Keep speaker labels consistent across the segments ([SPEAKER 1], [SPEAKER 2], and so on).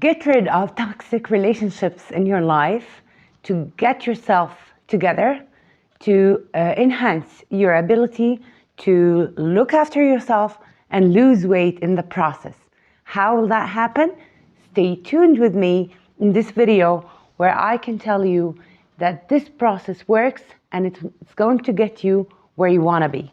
[SPEAKER 1] Get rid of toxic relationships in your life to get yourself together, to enhance your ability to look after yourself and lose weight in the process. How will that happen? Stay tuned with me in this video where I can tell you that this process works and it's going to get you where you want to be.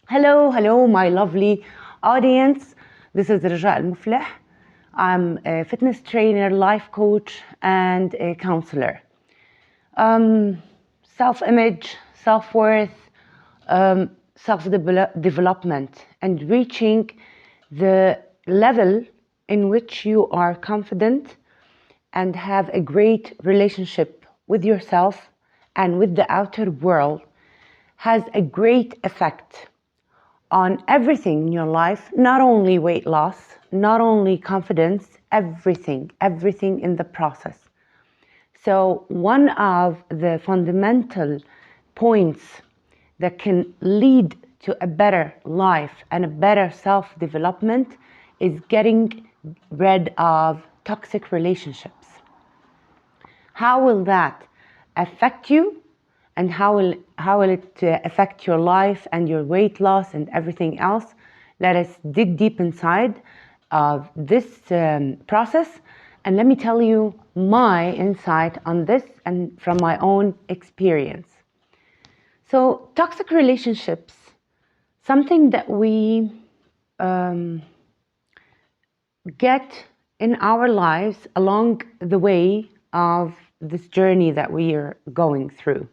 [SPEAKER 1] Hello, my lovely audience. This is Raja Al-Mufleh. I'm a fitness trainer, life coach, and a counselor. Self-image, self-worth, self-development, and reaching the level in which you are confident and have a great relationship with yourself and with the outer world has a great effect on everything in your life, not only weight loss, not only confidence, everything in the process. So one of the fundamental points that can lead to a better life and a better self-development is getting rid of toxic relationships. How will that affect you? And how will it affect your life and your weight loss and everything else? Let us dig deep inside of this process, and let me tell you my insight on this and from my own experience. So toxic relationships, something that we get in our lives along the way of this journey that we are going through.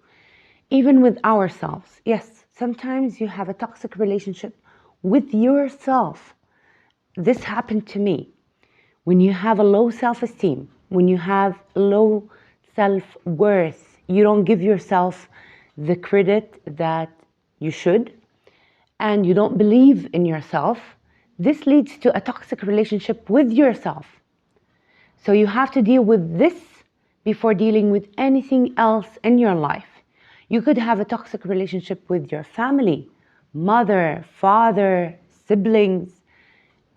[SPEAKER 1] Even with ourselves. Yes, sometimes you have a toxic relationship with yourself. This happened to me. When you have a low self-esteem, when you have low self-worth, you don't give yourself the credit that you should, and you don't believe in yourself, this leads to a toxic relationship with yourself. So you have to deal with this before dealing with anything else in your life. You could have a toxic relationship with your family, mother, father, siblings.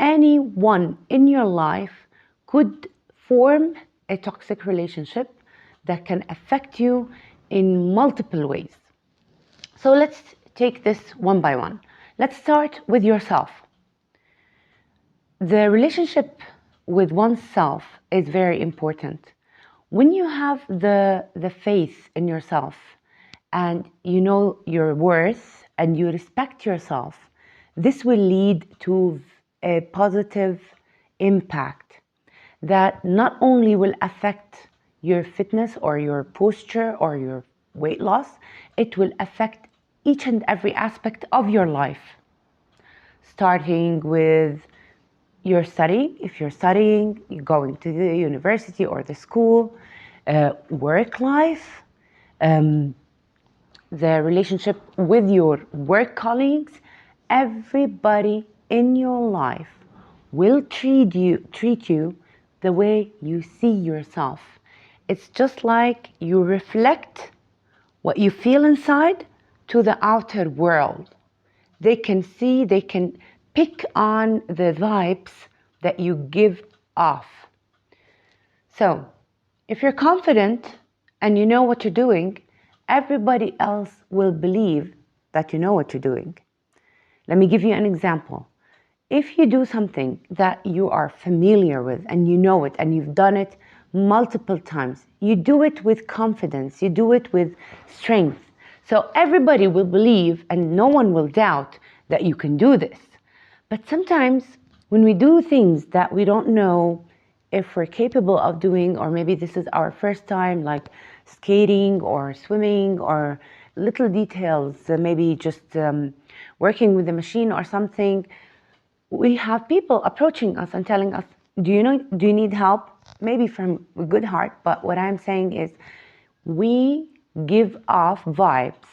[SPEAKER 1] Anyone in your life could form a toxic relationship that can affect you in multiple ways. So let's take this one by one. Let's start with yourself. The relationship with oneself is very important. When you have the faith in yourself, and you know your worth and you respect yourself, this will lead to a positive impact that not only will affect your fitness or your posture or your weight loss, it will affect each and every aspect of your life. Starting with your study, if you're studying, you're going to the university or the school, work life, the relationship with your work colleagues, everybody in your life will treat you the way you see yourself. It's just like you reflect what you feel inside to the outer world. They can see, they can pick on the vibes that you give off. So, if you're confident and you know what you're doing, everybody else will believe that you know what you're doing. Let me give you an example. If you do something that you are familiar with and you know it and you've done it multiple times, you do it with confidence, you do it with strength. So everybody will believe and no one will doubt that you can do this. But sometimes when we do things that we don't know if we're capable of doing, or maybe this is our first time, like skating or swimming or little details, maybe just working with the machine or something, we have people approaching us and telling us, do you need help? Maybe from a good heart, but what I'm saying is we give off vibes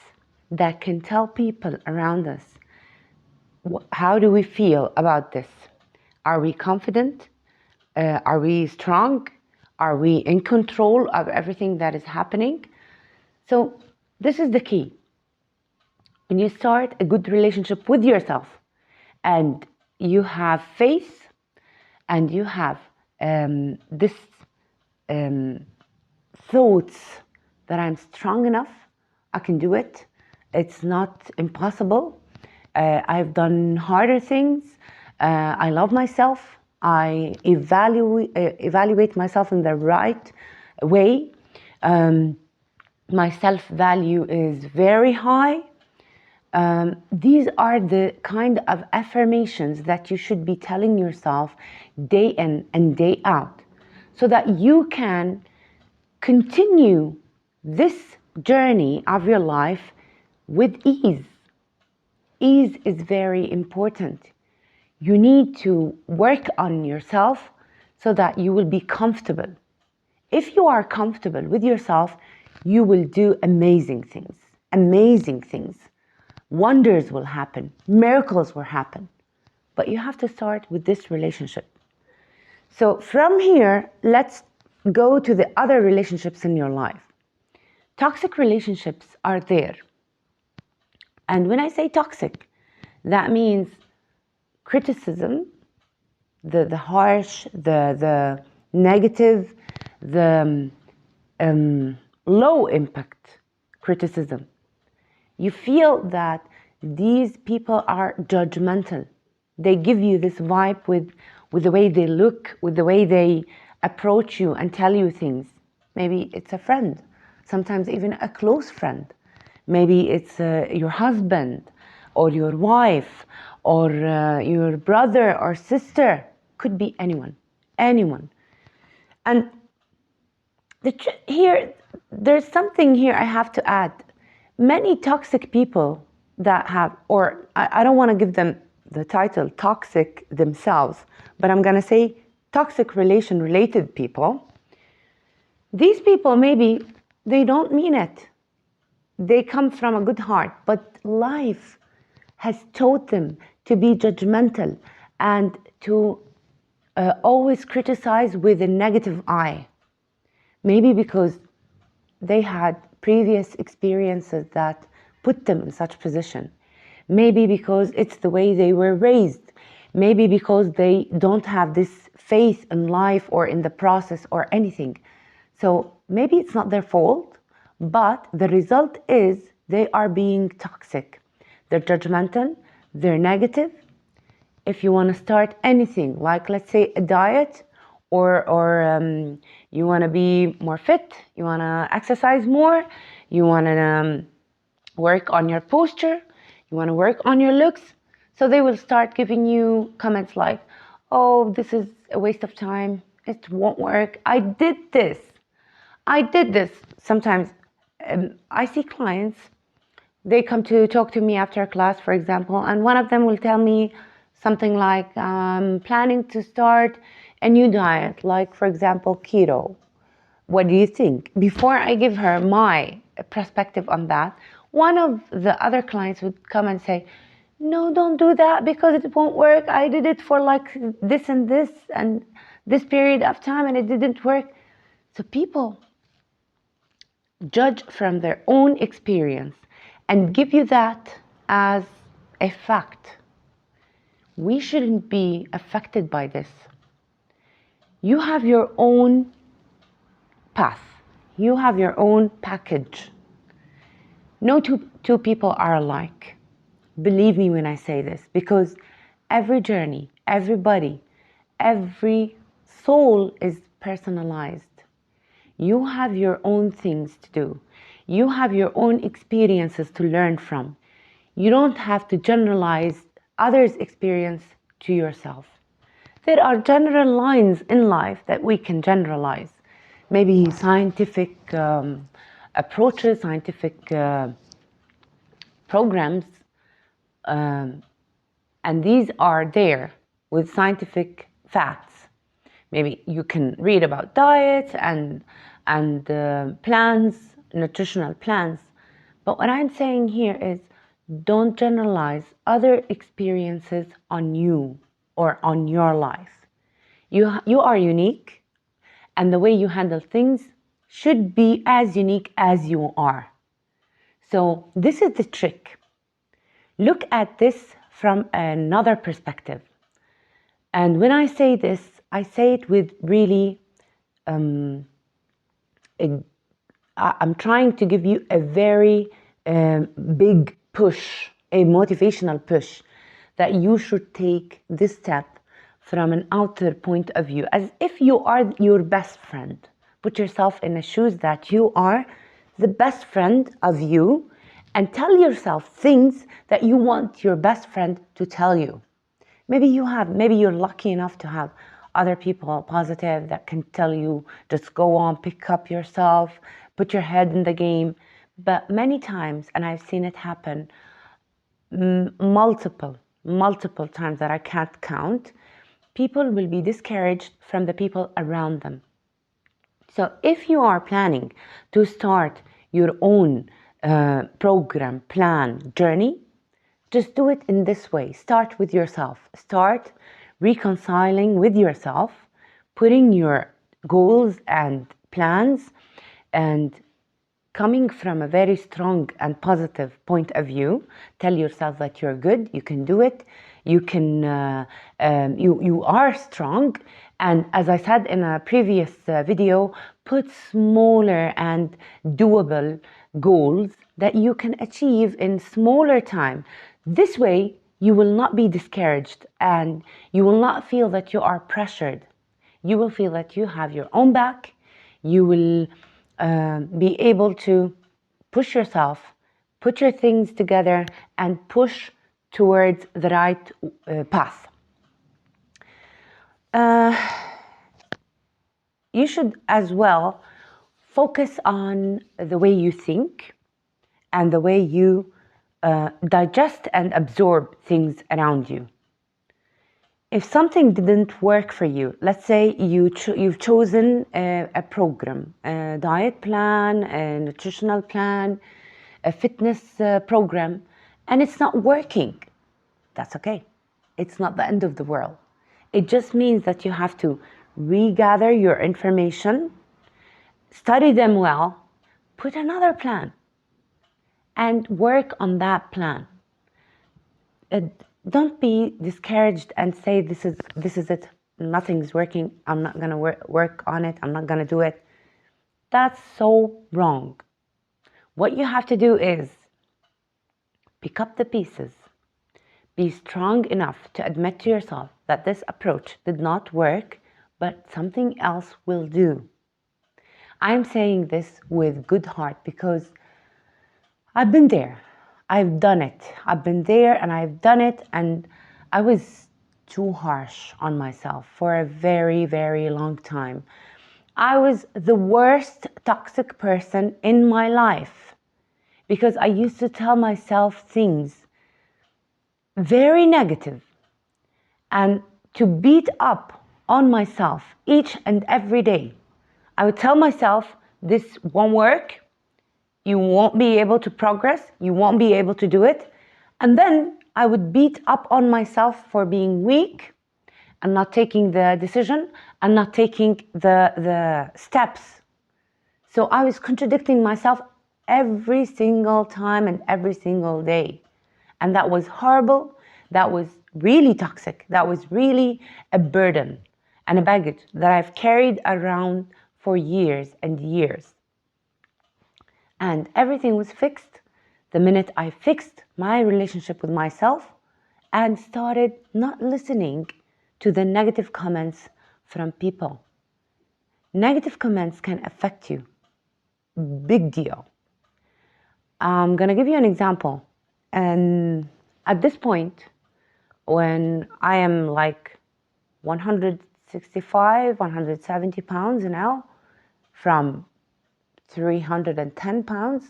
[SPEAKER 1] that can tell people around us, how do we feel about this? Are we confident? Are we strong? Are we in control of everything that is happening? So this is the key. when you start a good relationship with yourself and you have faith and you have this thoughts that I'm strong enough, I can do it, it's not impossible, I've done harder things, I love myself, I evaluate myself in the right way, my self-value is very high. These are the kind of affirmations that you should be telling yourself day in and day out so that you can continue this journey of your life with ease. Ease is very important. You need to work on yourself so that you will be comfortable. If you are comfortable with yourself, you will do amazing things. Amazing things. Wonders will happen. Miracles will happen. But you have to start with this relationship. So from here, let's go to the other relationships in your life. Toxic relationships are there. And when I say toxic, that means criticism, the harsh, the negative, the low impact criticism. You feel that these people are judgmental. They give you this vibe with the way they look, with the way they approach you and tell you things. Maybe it's a friend, sometimes even a close friend. Maybe it's your husband or your wife or your brother or sister. Could be anyone, anyone. And there's something here I have to add. Many toxic people that have, or I don't want to give them the title toxic themselves, but I'm going to say toxic related people. These people, maybe they don't mean it. They come from a good heart, but life has taught them to be judgmental and to always criticize with a negative eye. Maybe because they had previous experiences that put them in such position. Maybe because it's the way they were raised. Maybe because they don't have this faith in life or in the process or anything. So maybe it's not their fault, but the result is they are being toxic. They're judgmental, they're negative. If you want to start anything, like let's say a diet, or you want to be more fit, you want to exercise more, you want to work on your posture, you want to work on your looks. So they will start giving you comments like, oh, this is a waste of time, it won't work, I did this. Sometimes I see clients, they come to talk to me after a class, for example, and one of them will tell me something like, I'm planning to start a new diet, like, for example, keto. What do you think? Before I give her my perspective on that, one of the other clients would come and say, no, don't do that because it won't work. I did it for like this and this period of time and it didn't work. So people judge from their own experience and give you that as a fact. We shouldn't be affected by this. You have your own path. You have your own package. No two people are alike. Believe me when I say this, because every journey, everybody, every soul is personalized. You have your own things to do. You have your own experiences to learn from. You don't have to generalize others' experience to yourself. There are general lines in life that we can generalize. Maybe scientific approaches, scientific programs, and these are there with scientific facts. Maybe you can read about diets and plans, nutritional plans. But what I'm saying here is don't generalize other experiences on you or on your life. You are unique, and the way you handle things should be as unique as you are. So this is the trick. Look at this from another perspective. And when I say this, I say it with really, I'm trying to give you a very big push, a motivational push, that you should take this step from an outer point of view, as if you are your best friend. Put yourself in the shoes that you are the best friend of you, and tell yourself things that you want your best friend to tell you. Maybe you're lucky enough to have other people positive that can tell you, just go on, pick up yourself, put your head in the game. But many times, and I've seen it happen multiple times that I can't count, people will be discouraged from the people around them. So if you are planning to start your own program, plan, journey, just do it in this way. Start with yourself. Start reconciling with yourself, putting your goals and plans, and coming from a very strong and positive point of view. Tell yourself that you're good, you can do it, you can, you are strong. And as I said in a previous video, put smaller and doable goals that you can achieve in smaller time. This way, you will not be discouraged and you will not feel that you are pressured. You will feel that you have your own back. You will be able to push yourself, put your things together, and push towards the right path. You should as well focus on the way you think and the way you digest and absorb things around you. If something didn't work for you, let's say you've chosen a program, a diet plan, a nutritional plan, a fitness program, and it's not working, that's okay. It's not the end of the world. It just means that you have to regather your information, study them well, put another plan, and work on that plan. Don't be discouraged and say, this is it, nothing's working, I'm not going to work on it, I'm not going to do it. That's so wrong. What you have to do is pick up the pieces, be strong enough to admit to yourself that this approach did not work, but something else will do. I'm saying this with good heart because I've been there. I've done it. I've been there and I've done it, and I was too harsh on myself for a very, very long time. I was the worst toxic person in my life because I used to tell myself things very negative and to beat up on myself each and every day. I would tell myself, this won't work. You won't be able to progress. You won't be able to do it. And then I would beat up on myself for being weak and not taking the decision and not taking the steps. So I was contradicting myself every single time and every single day. And that was horrible. That was really toxic. That was really a burden and a baggage that I've carried around for years and years. And everything was fixed the minute I fixed my relationship with myself and started not listening to the negative comments from people. Negative comments can affect you. Big deal. I'm going to give you an example. And at this point, when I am like 165, 170 pounds now, from 310 pounds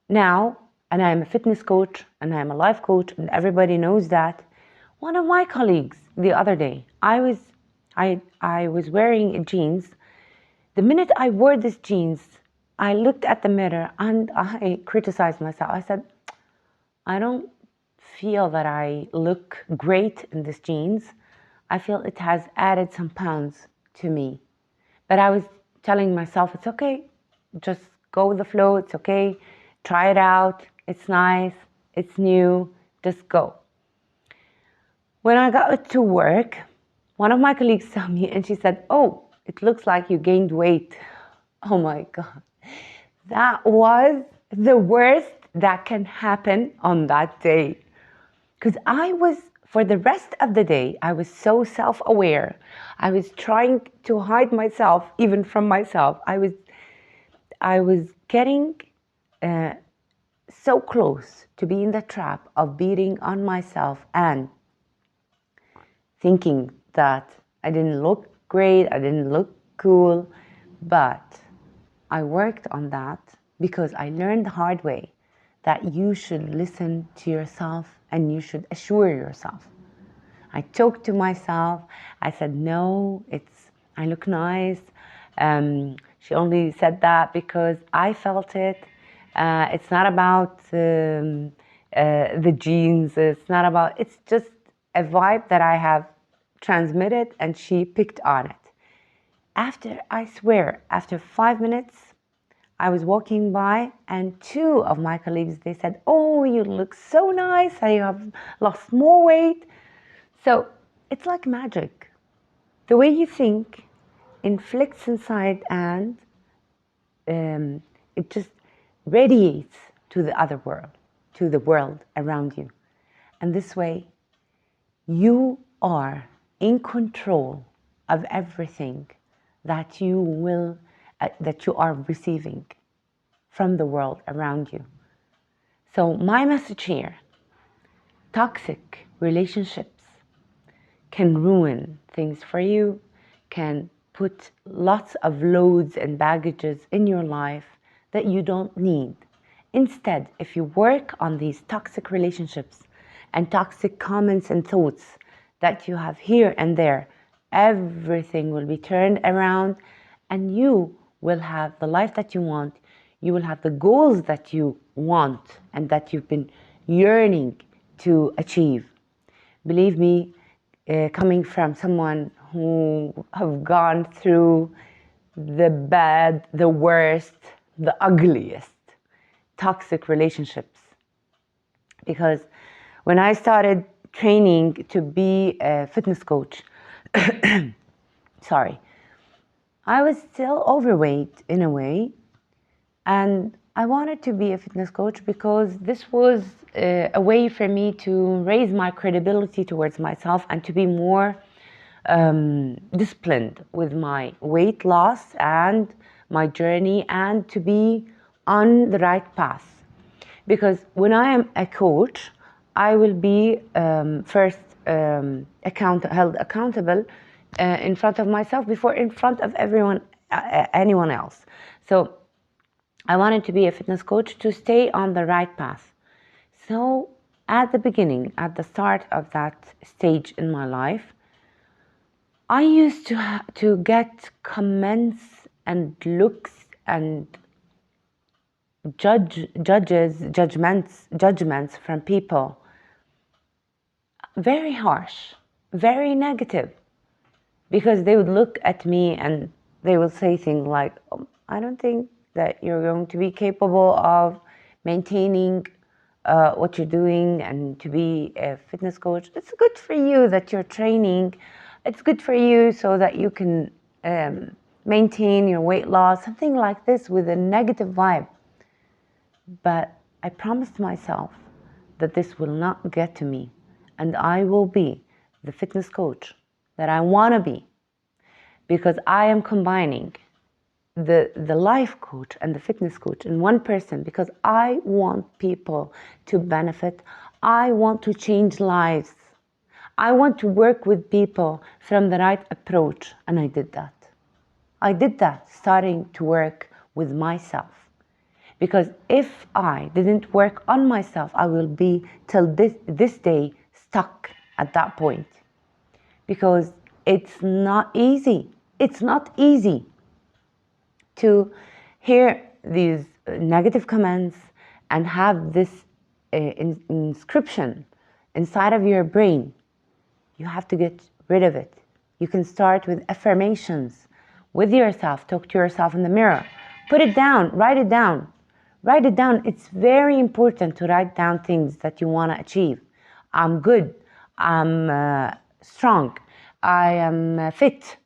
[SPEAKER 1] now, and I'm a fitness coach and I'm a life coach, and everybody knows that. One of my colleagues the other day, I was wearing jeans. The minute I wore these jeans, I looked at the mirror and I criticized myself. I said, I don't feel that I look great in these jeans. I feel it has added some pounds to me. But I was telling myself, it's okay, just go with the flow, it's okay, try it out, it's nice, It's new. Just go. When I got to work, one of my colleagues saw me and she said, "Oh, it looks like you gained weight." Oh my God. That was the worst that can happen on that day. Because for the rest of the day, I was so self-aware. I was trying to hide myself, even from myself. I was getting so close to be in the trap of beating on myself and thinking that I didn't look great, I didn't look cool, but I worked on that because I learned the hard way that you should listen to yourself and you should assure yourself. I talked to myself. I said, no, I look nice. She only said that because I felt it. It's not about the genes. It's just a vibe that I have transmitted and she picked on it. I swear, after 5 minutes, I was walking by and two of my colleagues, they said, "Oh, you look so nice. You have lost more weight." So it's like magic. The way you think inflicts inside and it just radiates to the other world, to the world around you. And this way, you are in control of everything that that you are receiving from the world around you. So my message here, toxic relationships can ruin things for you, can put lots of loads and baggages in your life that you don't need. Instead, if you work on these toxic relationships and toxic comments and thoughts that you have here and there, everything will be turned around and you will have the life that you want. You will have the goals that you want and that you've been yearning to achieve. Believe me, coming from someone who have gone through the bad, the worst, the ugliest toxic relationships. Because when I started training to be a fitness coach, sorry, I was still overweight in a way, and I wanted to be a fitness coach because this was a way for me to raise my credibility towards myself and to be more disciplined with my weight loss and my journey and to be on the right path. Because when I am a coach, I will be first held accountable in front of myself before in front of anyone else. So I wanted to be a fitness coach to stay on the right path. So at the beginning, at the start of that stage in my life, I used to get comments and looks and judgments from people, very harsh, very negative, because they would look at me and they would say things like, "I don't think that you're going to be capable of maintaining what you're doing and to be a fitness coach. It's good for you that you're training. It's good for you so that you can maintain your weight loss," something like this with a negative vibe. But I promised myself that this will not get to me and I will be the fitness coach that I want to be, because I am combining the life coach and the fitness coach in one person, because I want people to benefit. I want to change lives. I want to work with people from the right approach, and I did that. I did that starting to work with myself. Because if I didn't work on myself, I will be till this day stuck at that point. Because it's not easy. It's not easy to hear these negative comments and have this inscription inside of your brain. You have to get rid of it. You can start with affirmations with yourself. Talk to yourself in the mirror. Put it down. Write it down. Write it down. It's very important to write down things that you want to achieve. I'm good. I'm strong. I am fit.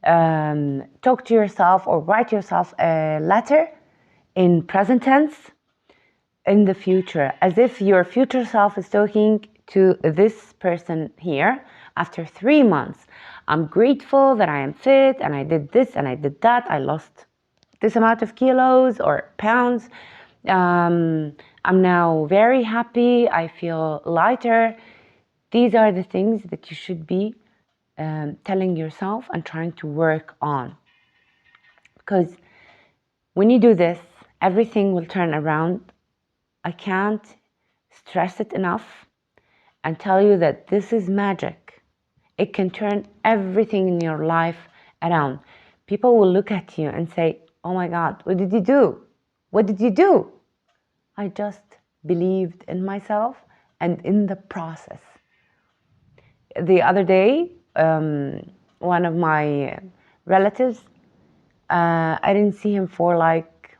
[SPEAKER 1] Talk to yourself or write yourself a letter in present tense in the future, as if your future self is talking to this person here after 3 months. I'm grateful that I am fit and I did this and I did that. I lost this amount of kilos or pounds. I'm now very happy. I feel lighter. These are the things that you should be telling yourself and trying to work on. Because when you do this, everything will turn around. I can't stress it enough and tell you that this is magic. It can turn everything in your life around. People will look at you and say, oh my God, what did you do? What did you do? I just believed in myself and in the process. The other day, one of my relatives, I didn't see him for like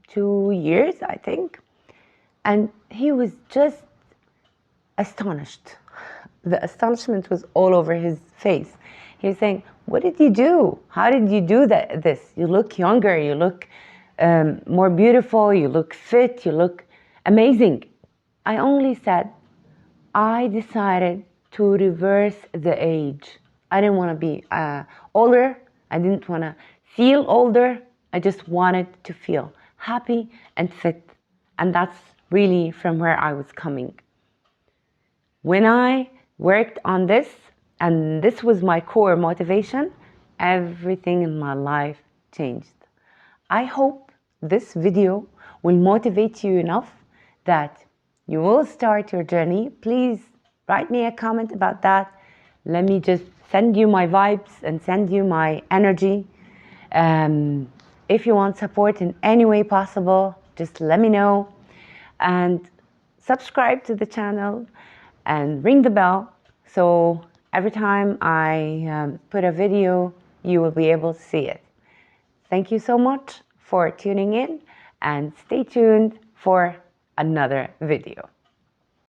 [SPEAKER 1] 2 years, I think. And he was just astonished. The astonishment was all over his face. He was saying, what did you do? How did you do this? You look younger, you look more beautiful, you look fit, you look amazing. I only said, I decided to reverse the age. I didn't want to be older. I didn't want to feel older. I just wanted to feel happy and fit. And that's really from where I was coming. When I worked on this, and this was my core motivation, everything in my life changed. I hope this video will motivate you enough that you will start your journey. Please write me a comment about that. Let me just send you my vibes and send you my energy. If you want support in any way possible, just let me know. And subscribe to the channel and ring the bell so every time I put a video, you will be able to see it. Thank you so much for tuning in and stay tuned for another video.